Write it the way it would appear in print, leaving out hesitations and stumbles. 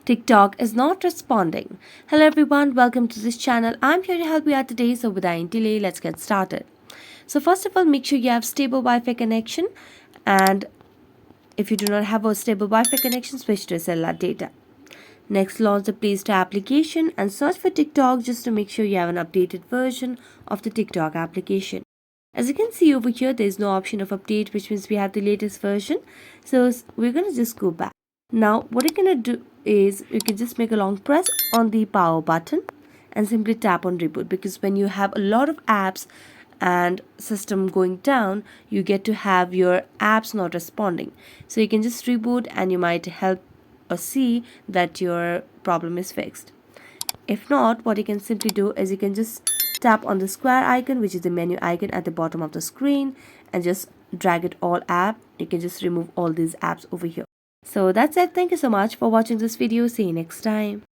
TikTok is not responding. Hello everyone, welcome to this channel. I'm here to help you out today, so without any delay, let's get started. So first of all, make sure you have stable Wi-Fi connection, and if you do not have a stable Wi-Fi connection, switch to cellular data. Next, launch the Play Store application and search for TikTok just to make sure you have an updated version of the TikTok application. As you can see over here, there is no option of update, which means we have the latest version. So we're going to just go back. Now, what you're going to do is you can just make a long press on the power button and simply tap on reboot, because when you have a lot of apps and system going down, you get to have your apps not responding. So you can just reboot and you might help or see that your problem is fixed. If not, what you can simply do is you can just tap on the square icon, which is the menu icon at the bottom of the screen, and just drag it all app. You can just remove all these apps over here. So that's it. Thank you so much for watching this video. See you next time.